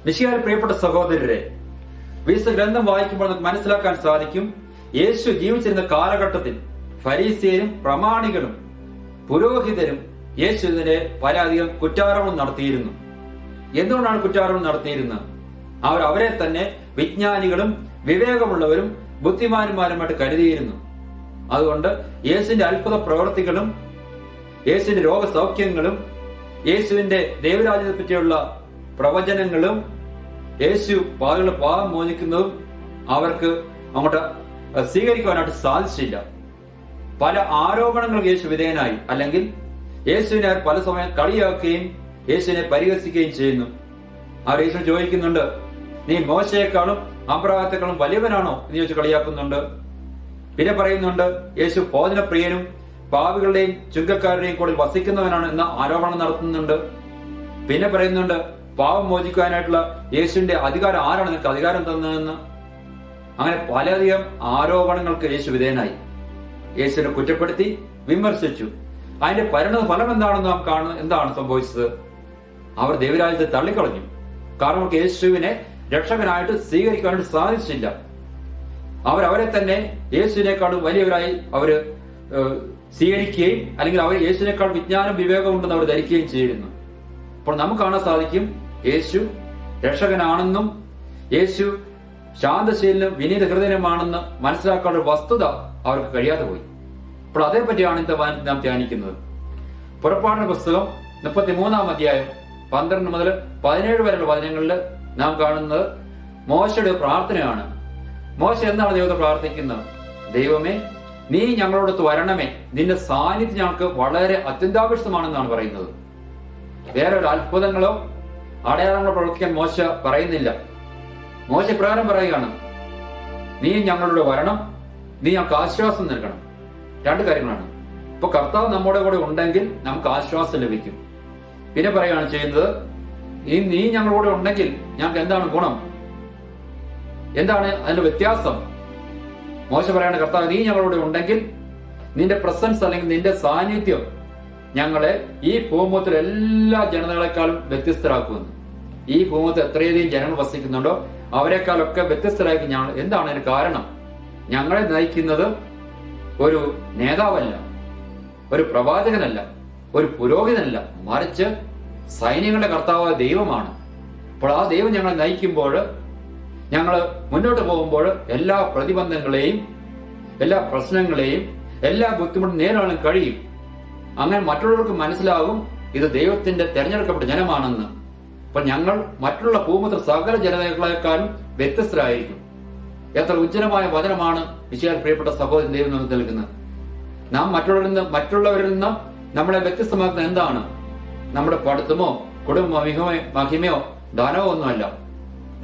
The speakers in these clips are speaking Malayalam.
മിശിഹായിൽ പ്രിയപ്പെട്ട സഹോദരരെ, വിശുദ്ധ ഗ്രന്ഥം വായിക്കുമ്പോൾ നമുക്ക് മനസ്സിലാക്കാൻ സാധിക്കും, യേശു ജീവിച്ചിരുന്ന കാലഘട്ടത്തിൽ ഫരീസിയരും പ്രമാണികളും പുരോഹിതരും യേശുവിനെ പലധികം കുറ്റാരോപണം നടത്തിയിരുന്നു. എന്തുകൊണ്ടാണ് കുറ്റാരോപണം നടത്തിയിരുന്നത്? അവരെ തന്നെ വിജ്ഞാനികളും വിവേകമുള്ളവരും ബുദ്ധിമാന്മാരുമായിട്ട് കരുതിയിരുന്നു. അതുകൊണ്ട് യേശുവിന്റെ അത്ഭുത പ്രവൃത്തികളും യേശുവിന്റെ രോഗസൗഖ്യങ്ങളും യേശുവിന്റെ ദൈവരാജ്യത്തെ പറ്റിയുള്ള പ്രവചനങ്ങളും യേശു പാപികളുടെ പാപം മോചിക്കുന്നതും അവർക്ക് അങ്ങോട്ട് സ്വീകരിക്കുവാനായിട്ട് സാധിച്ചില്ല. പല ആരോപണങ്ങൾക്ക് യേശു വിധേയനായി, അല്ലെങ്കിൽ യേശുവിനെ അവർ പല സമയം കളിയാക്കുകയും യേശുവിനെ പരിഹസിക്കുകയും ചെയ്യുന്നു. അവർ യേശു ചോദിക്കുന്നുണ്ട്, നീ മോശയെക്കാളും അബ്രഹാത്തെക്കാളും വലിയവനാണോ എന്ന് ചോദിച്ച് കളിയാക്കുന്നുണ്ട്. പിന്നെ പറയുന്നുണ്ട്, യേശു ഭോജനപ്രിയനും പാപികളുടെയും ചുങ്കക്കാരുടെയും കൂടെ വസിക്കുന്നവനാണ് എന്ന ആരോപണം നടത്തുന്നുണ്ട്. പിന്നെ പറയുന്നുണ്ട്, പാവം മോചിക്കുവാനായിട്ടുള്ള യേശുവിന്റെ അധികാരം ആരാണ് നിനക്ക് അധികാരം തന്നതെന്ന്. അങ്ങനെ പലധികം ആരോപണങ്ങൾക്ക് യേശു വിധേയനായി. യേശുവിനെ കുറ്റപ്പെടുത്തി വിമർശിച്ചു. അതിന്റെ പരിണത ഫലം എന്താണെന്ന് നാം കാണുന്നത്. എന്താണ് സംഭവിച്ചത്? അവർ ദൈവരാജ്യത്തെ തള്ളിക്കളഞ്ഞു. കാരണം അവർക്ക് യേശുവിനെ രക്ഷകനായിട്ട് സ്വീകരിക്കാനായിട്ട് സാധിച്ചില്ല. അവരെ തന്നെ യേശുവിനേക്കാളും വലിയവരായി അവര് സ്വീകരിക്കുകയും അല്ലെങ്കിൽ അവർ യേശുവിനേക്കാൾ വിജ്ഞാനം വിവേകം ഉണ്ടെന്ന് അവർ ധരിക്കുകയും ചെയ്യുന്നു. അപ്പോൾ നമുക്ക് കാണാൻ സാധിക്കും, യേശു രക്ഷകനാണെന്നും യേശു ശാന്തശീലനും വിനീത ഹൃദയനുമാണെന്ന് മനസ്സിലാക്കാനുള്ള വസ്തുത അവർക്ക് കഴിയാതെ പോയി. അപ്പോൾ അതേപറ്റിയാണ് ഇന്ന് നാം ധ്യാനിക്കുന്നത്. പുറപ്പാടിന്റെ പുസ്തകം 33-ാം അധ്യായം 12 മുതൽ 17 വരെയുള്ള വചനങ്ങളിൽ നാം കാണുന്നത് മോശയുടെ പ്രാർത്ഥനയാണ്. മോശ എന്താണ് ദൈവത്തെ പ്രാർത്ഥിക്കുന്നത്? ദൈവമേ, നീ ഞങ്ങളോടൊത്ത് വരണമേ, നിന്റെ സാന്നിധ്യം ഞങ്ങൾക്ക് വളരെ അത്യന്താപേക്ഷിതമാണെന്നാണ് പറയുന്നത്. വേറെ ഒരു അത്ഭുതങ്ങളോ അടയാളങ്ങളോ പ്രവർത്തിക്കാൻ മോശ പറയുന്നില്ല. മോശ പ്രകാരം പറയുകയാണ്, നീ ഞങ്ങളുടെ വരണം, നീ ഞങ്ങൾക്ക് ആശ്വാസം നൽകണം. രണ്ട് കാര്യങ്ങളാണ്. ഇപ്പൊ കർത്താവ് നമ്മുടെ കൂടെ ഉണ്ടെങ്കിൽ നമുക്ക് ആശ്വാസം ലഭിക്കും. പിന്നെ പറയുകയാണ് ചെയ്യുന്നത്, നീ ഞങ്ങളുടെ കൂടെ ഉണ്ടെങ്കിൽ ഞങ്ങൾക്ക് എന്താണ് ഗുണം, എന്താണ് അതിന്റെ വ്യത്യാസം? മോശ പറയാണ്, കർത്താവ് നീ ഞങ്ങളുടെ ഉണ്ടെങ്കിൽ നിന്റെ പ്രസൻസ് അല്ലെങ്കിൽ നിന്റെ സാന്നിധ്യം ഞങ്ങളെ ഈ ഭൂമുഖത്തിൽ എല്ലാ ജനതകളെക്കാളും വ്യത്യസ്തരാക്കുമെന്ന്. ഈ ഭൂമുഖത്ത് എത്രയധികം ജനങ്ങൾ വസിക്കുന്നുണ്ടോ അവരെക്കാളൊക്കെ വ്യത്യസ്തരാക്കി ഞങ്ങൾ. എന്താണ് അതിന് കാരണം? ഞങ്ങളെ നയിക്കുന്നത് ഒരു നേതാവല്ല, ഒരു പ്രവാചകനല്ല, ഒരു പുരോഹിതനല്ല, മറിച്ച് സൈന്യങ്ങളുടെ കർത്താവായ ദൈവമാണ്. അപ്പോൾ ആ ദൈവം ഞങ്ങളെ നയിക്കുമ്പോൾ, ഞങ്ങൾ മുന്നോട്ട് പോകുമ്പോൾ എല്ലാ പ്രതിബന്ധങ്ങളെയും എല്ലാ പ്രശ്നങ്ങളെയും എല്ലാ ബുദ്ധിമുട്ടും നേരിടാൻ കഴിയും. അങ്ങനെ മറ്റുള്ളവർക്ക് മനസ്സിലാകും ഇത് ദൈവത്തിന്റെ തെരഞ്ഞെടുക്കപ്പെട്ട ജനമാണെന്ന്. അപ്പൊ ഞങ്ങൾ മറ്റുള്ള ഭൂമുഖ സകല ജനതകളെക്കാളും വ്യത്യസ്തരായിരിക്കും. എത്ര ഉജ്ജ്വലമായ വചനമാണ് വിശാൽ പ്രിയപ്പെട്ട സഹോദരൻ ദൈവം നമുക്ക് നൽകുന്നത്. നാം മറ്റുള്ളവരിൽ നിന്ന് നമ്മളെ വ്യത്യസ്തമാക്കുന്ന എന്താണ്? നമ്മുടെ പഠിത്തമോ കുടുംബ മഹിമയോ ധനമോ ഒന്നുമല്ല,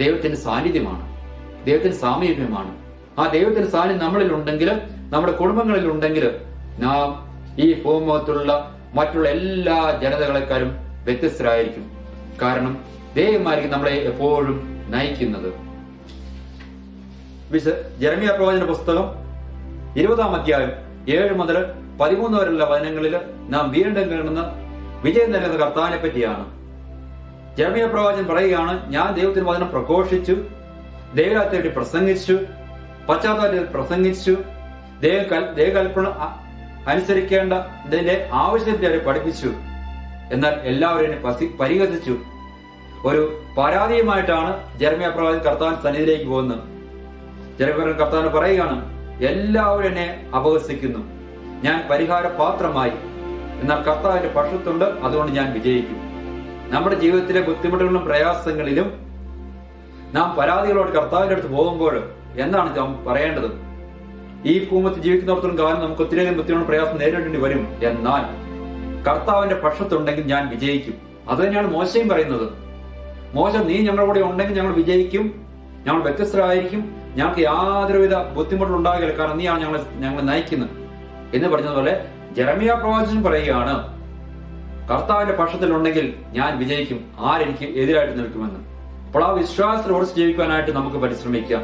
ദൈവത്തിന്റെ സാന്നിധ്യമാണ്, ദൈവത്തിന്റെ സാമീപ്യമാണ്. ആ ദൈവത്തിന്റെ സാന്നിധ്യം നമ്മളിൽ ഉണ്ടെങ്കിൽ, നമ്മുടെ കുടുംബങ്ങളിൽ ഉണ്ടെങ്കിൽ, നാം ഈ ഭൂമുഖത്തുള്ള മറ്റുള്ള എല്ലാ ജനതകളെക്കാളും വ്യത്യസ്തരായിരിക്കും. കാരണം ദൈവമായിരിക്കും നമ്മളെ എപ്പോഴും നയിക്കുന്നത്. ജെറമ്യാ പ്രവാചകന്റെ പുസ്തകം 20-ാം അധ്യായം 7 മുതൽ 13 വരെയുള്ള വചനങ്ങളിൽ നാം വീണ്ടും കാണുന്ന വിജയം നൽകുന്ന കർത്താവിനെ പറ്റിയാണ്. ജെറമ്യാ പ്രവാചകൻ പറയുകയാണ്, ഞാൻ ദൈവത്തിന്റെ വചനം പ്രഘോഷിച്ചു, ദൈവരാജ്യത്തെ വേണ്ടി പ്രസംഗിച്ചു, പശ്ചാത്തലത്തിൽ പ്രസംഗിച്ചു, ദൈവകൽപ്പന അനുസരിക്കേണ്ടതിന്റെ ആവശ്യത്തെ അവരെ പഠിപ്പിച്ചു. എന്നാൽ എല്ലാവരും എന്നെ പരിഹസിച്ചു. ഒരു പരാതിയുമായിട്ടാണ് ജെറമ്യാ പ്രവാചകൻ കർത്താവിന്റെ സന്നിധിയിലേക്ക് പോകുന്നത്. ജെറമ്യാ കർത്താവിന് പറയുകയാണ്, എല്ലാവരും എന്നെ അപഹസിക്കുന്നു, ഞാൻ പരിഹാര പാത്രമായി, എന്നാൽ കർത്താവിന്റെ പക്ഷത്തുണ്ട്, അതുകൊണ്ട് ഞാൻ വിജയിക്കും. നമ്മുടെ ജീവിതത്തിലെ ബുദ്ധിമുട്ടുകളിലും പ്രയാസങ്ങളിലും നാം പരാതികളോട് കർത്താവിന്റെ അടുത്ത് പോകുമ്പോൾ എന്താണ് നാം പറയേണ്ടത്? ഈ ഭൂമത്തിൽ ജീവിക്കുന്നിടത്തോളം കാലം നമുക്ക് ഒത്തിരിയധികം ബുദ്ധിമുട്ടും പ്രയാസം നേരിടേണ്ടി വരും. എന്നാൽ കർത്താവിന്റെ പക്ഷത്തുണ്ടെങ്കിൽ ഞാൻ വിജയിക്കും. അത് തന്നെയാണ് മോശയും പറയുന്നത്. മോശ, നീ ഞങ്ങളുടെ കൂടെ ഉണ്ടെങ്കിൽ ഞങ്ങൾ വിജയിക്കും, ഞങ്ങൾ വ്യത്യസ്തരായിരിക്കും, ഞങ്ങൾക്ക് യാതൊരുവിധ ബുദ്ധിമുട്ടും ഉണ്ടാകില്ല, കാരണം നീയാണ് ഞങ്ങളെ നയിക്കുന്നത് എന്ന് പറഞ്ഞതുപോലെ ജെറമ്യാ പ്രവാചകൻ പറയുകയാണ്, കർത്താവിന്റെ പക്ഷത്തിലുണ്ടെങ്കിൽ ഞാൻ വിജയിക്കും, ആരെനിക്ക് എതിരായിട്ട് നിൽക്കുമെന്ന്. അപ്പോൾ ആ വിശ്വാസത്തിൽ ഉറച്ചു ജീവിക്കാനായിട്ട് നമുക്ക് പരിശ്രമിക്കാം.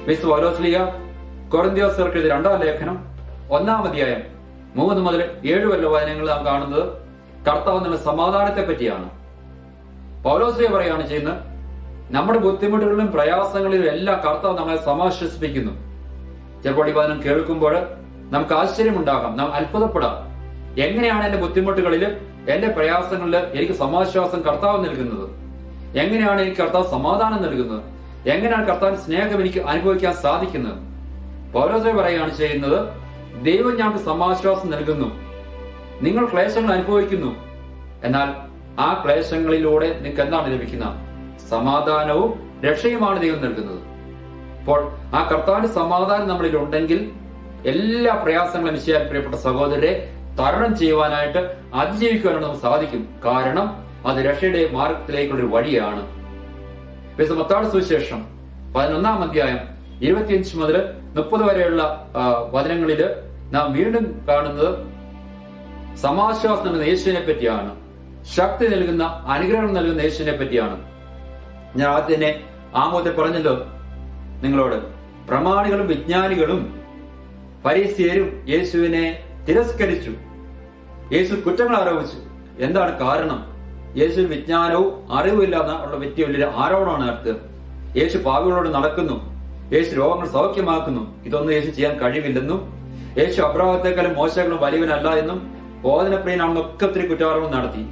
വിശുദ്ധ പൗലോസ്ലീഹ കൊരിന്ത്യർക്ക് എഴുതിയ 2-ാം ലേഖനം 1-ാം അധ്യായം 3 മുതൽ 7 വരെയുള്ള വചനങ്ങൾ നാം കാണുന്നത് കർത്താവ് എന്നുള്ള സമാധാനത്തെ പറ്റിയാണ്. പൗലോസ്ലീഹ പറയുകയാണ് ചെയ്യുന്നത്, നമ്മുടെ ബുദ്ധിമുട്ടുകളിലും പ്രയാസങ്ങളിലും എല്ലാം കർത്താവ് നമ്മളെ സമാശ്വസിപ്പിക്കുന്നു. ചിലപ്പോൾ ഈ വചനം കേൾക്കുമ്പോൾ നമുക്ക് ആശ്ചര്യമുണ്ടാകാം, നാം അത്ഭുതപ്പെടാം. എങ്ങനെയാണ് എന്റെ ബുദ്ധിമുട്ടുകളിൽ, എന്റെ പ്രയാസങ്ങളിൽ എനിക്ക് സമാശ്വാസം കർത്താവ് നൽകുന്നത്? എങ്ങനെയാണ് എനിക്ക് കർത്താവ് സമാധാനം നൽകുന്നത്? എങ്ങനെയാണ് കർത്താവിന്റെ സ്നേഹം എനിക്ക് അനുഭവിക്കാൻ സാധിക്കുന്നത്? പൗലോസ് പറയുകയാണ് ചെയ്യുന്നത്, ദൈവം ഞങ്ങൾക്ക് സമാശ്വാസം നൽകുന്നു. നിങ്ങൾ ക്ലേശങ്ങൾ അനുഭവിക്കുന്നു, എന്നാൽ ആ ക്ലേശങ്ങളിലൂടെ നിങ്ങൾക്ക് എന്താണ് ലഭിക്കുന്നത്? സമാധാനവും രക്ഷയുമാണ് ദൈവം നൽകുന്നത്. അപ്പോൾ ആ കർത്താവിന്റെ സമാധാനം നമ്മളിൽ ഉണ്ടെങ്കിൽ എല്ലാ പ്രയാസങ്ങളും വിഷയാൽ പ്രിയപ്പെട്ട സഹോദരരെ തരണം ചെയ്യുവാനായിട്ട്, അതിജീവിക്കുവാനായിട്ട് നമുക്ക് സാധിക്കും. കാരണം അത് രക്ഷയുടെ മാർഗത്തിലേക്കുള്ള ഒരു വഴിയാണ്. മത്തായിയുടെ സുവിശേഷം 11-ാം അധ്യായം 25 മുതൽ 30 വരെയുള്ള വചനങ്ങളിൽ നാം വീണ്ടും കാണുന്നത് സമാശ്വാസം നൽകുന്ന യേശുവിനെ പറ്റിയാണ്. ശക്തി നൽകുന്ന, അനുഗ്രഹം നൽകുന്ന യേശുവിനെ പറ്റിയാണ്. ഞാൻ ആദ്യം തന്നെ ആമോദത്തിൽ പറഞ്ഞല്ലോ നിങ്ങളോട്, പ്രമാണികളും വിജ്ഞാനികളും ഫരീസിയരും യേശുവിനെ തിരസ്കരിച്ചു. യേശു കുറ്റങ്ങൾ ആരോപിച്ചു. എന്താണ് കാരണം? യേശു വിജ്ഞാനവും അറിവുമില്ല എന്നുള്ള വലിയ ആരോപണമാണ് നടത്തുക. യേശു പാപികളോട് നടക്കുന്നു, യേശു രോഗങ്ങൾ സൗഖ്യമാക്കുന്നു, ഇതൊന്നും യേശു ചെയ്യാൻ കഴിവില്ലെന്നും, യേശു അബ്രാഹത്തേക്കാളും മോശകളും വലിയവനല്ല എന്നും, ബോധനപ്രിയനാണെന്നൊക്കെ ഒത്തിരി കുറ്റാരോപണം നടത്തി.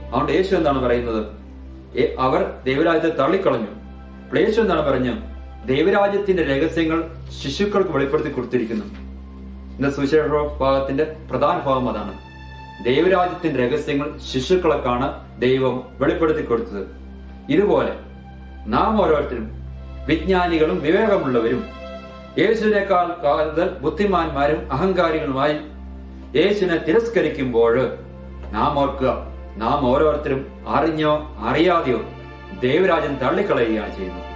അതുകൊണ്ട് യേശു എന്താണ് പറയുന്നത്? അവർ ദൈവരാജ്യത്തെ തള്ളിക്കളഞ്ഞു. യേശു എന്താണ് പറഞ്ഞു? ദൈവരാജ്യത്തിന്റെ രഹസ്യങ്ങൾ ശിശുക്കൾക്ക് വെളിപ്പെടുത്തി കൊടുത്തിരിക്കുന്നു. ഇന്ന് സുവിശേഷ ഭാഗത്തിന്റെ പ്രധാന ഭാഗം അതാണ്. ദൈവരാജ്യത്തിന്റെ രഹസ്യങ്ങൾ ശിശുക്കൾക്കാണ് ദൈവം വെളിപ്പെടുത്തി കൊടുത്തത്. ഇതുപോലെ നാം ഓരോരുത്തരും വിജ്ഞാനികളും വിവേകമുള്ളവരും യേശുവിനേക്കാൾ കൂടുതൽ ബുദ്ധിമാന്മാരും അഹങ്കാരികളുമായി യേശുവിനെ തിരസ്കരിക്കുമ്പോൾ നാം ഓർക്കുക, നാം ഓരോരുത്തരും അറിഞ്ഞോ അറിയാതെയോ ദൈവരാജ്യം തള്ളിക്കളയുകയാണ് ചെയ്യുന്നത്.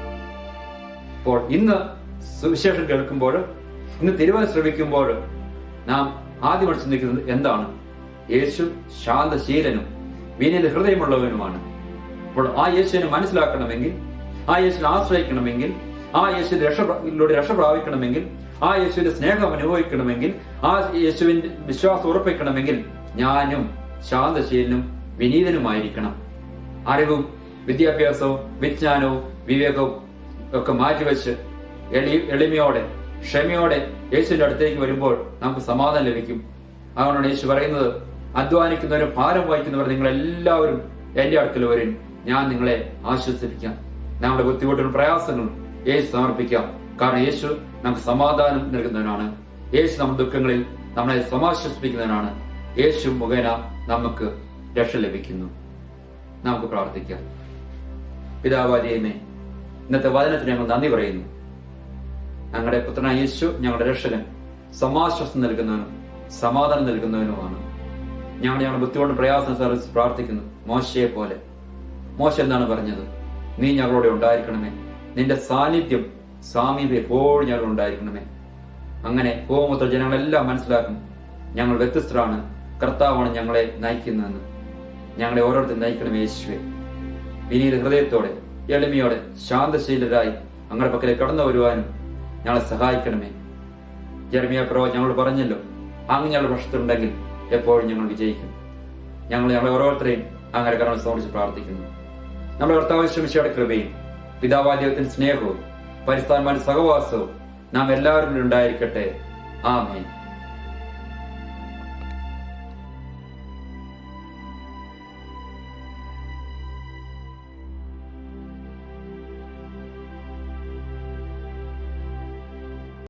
അപ്പോൾ ഇന്ന് സുവിശേഷം കേൾക്കുമ്പോൾ, ഇന്ന് തിരുവചനം ശ്രമിക്കുമ്പോൾ നാം ആദ്യം ചിന്തിക്കുന്നത് എന്താണ്? യേശു ശാന്തശീലനും വിനീത ഹൃദയമുള്ളവനുമാണ്. അപ്പോൾ ആ യേശുവിനെ മനസ്സിലാക്കണമെങ്കിൽ, ആ യേശുവിനെ ആശ്രയിക്കണമെങ്കിൽ, ആ യേശുവിന്റെ രക്ഷ പ്രാപിക്കണമെങ്കിൽ, ആ യേശുവിന്റെ സ്നേഹം അനുഭവിക്കണമെങ്കിൽ, ആ യേശുവിന്റെ വിശ്വാസം ഉറപ്പിക്കണമെങ്കിൽ ഞാനും ശാന്തശീലനും വിനീതനുമായിരിക്കണം. അറിവും വിദ്യാഭ്യാസവും വിജ്ഞാനവും വിവേകവും ഒക്കെ മാറ്റിവെച്ച് എളിമയോടെ ക്ഷമയോടെ യേശുവിന്റെ അടുത്തേക്ക് വരുമ്പോൾ നമുക്ക് സമാധാനം ലഭിക്കും. അതുകൊണ്ടാണ് യേശു പറയുന്നത്, അധ്വാനിക്കുന്നവരും ഭാരം വഹിക്കുന്നവർ നിങ്ങൾ എല്ലാവരും എന്റെ അടുക്കൽ വരും, ഞാൻ നിങ്ങളെ ആശ്വസിപ്പിക്കാം. നമ്മുടെ ബുദ്ധിമുട്ടുകളും പ്രയാസങ്ങളും യേശു സമർപ്പിക്കാം. കാരണം യേശു നമുക്ക് സമാധാനം നൽകുന്നവനാണ്. യേശു നമ്മുടെ ദുഃഖങ്ങളിൽ നമ്മളെ സമാശ്വസിപ്പിക്കുന്നവനാണ്. യേശു മുഖേന നമുക്ക് രക്ഷ ലഭിക്കുന്നു. നമുക്ക് പ്രാർത്ഥിക്കാം. പിതാവായ ദൈവമേ, ഇന്നത്തെ വചനത്തിന് ഞങ്ങൾ നന്ദി പറയുന്നു. ഞങ്ങളുടെ പുത്രനായ യേശു ഞങ്ങളുടെ രക്ഷകൻ, സമാശ്വാസം നൽകുന്നവനും സമാധാനം നൽകുന്നവനുമാണ്. ഞങ്ങളുടെ ബുദ്ധിമുട്ട് പ്രയാസം സർവീസ് പ്രാർത്ഥിക്കുന്നു. മോശയെ പോലെ മോശ എന്താണ് പറഞ്ഞത്? നീ ഞങ്ങളോട് ഉണ്ടായിരിക്കണമേ, നിന്റെ സാന്നിധ്യം സാമീപ്യം എപ്പോഴും ഞങ്ങൾ ഉണ്ടായിരിക്കണമേ. അങ്ങനെ പോകുമ്പോൾ ജനങ്ങളെല്ലാം മനസ്സിലാക്കും ഞങ്ങൾ വ്യത്യസ്തരാണ്, കർത്താവാണ് ഞങ്ങളെ നയിക്കുന്നതെന്ന്. ഞങ്ങളെ ഓരോരുത്തരും നയിക്കണമേ യേശുവേ. വിനീത ഹൃദയത്തോടെ എളിമയോടെ ശാന്തശീലരായി ഞങ്ങളുടെ പക്കലേക്ക് കടന്നു വരുവാനും ഞങ്ങളെ സഹായിക്കണമേ. ജെറമിയ പ്രവാചകൻ ഞങ്ങളോട് പറഞ്ഞല്ലോ, അങ്ങ് ഞങ്ങളുടെ പക്ഷത്തുണ്ടെങ്കിൽ എപ്പോഴും ഞങ്ങൾ വിജയിക്കും. ഞങ്ങളെ ഓരോരുത്തരെയും അങ്ങനെ കരുണ സമർപ്പിച്ച് പ്രാർത്ഥിക്കുന്നു. നമ്മുടെ കർത്താവ് മിശിഹായുടെ കൃപയും പിതാവായ ദൈവത്തിന്റെ സ്നേഹവും പരിശുദ്ധാത്മാവിന്റെ സഹവാസവും നാം എല്ലാവരും ഉണ്ടായിരിക്കട്ടെ. ആമേൻ.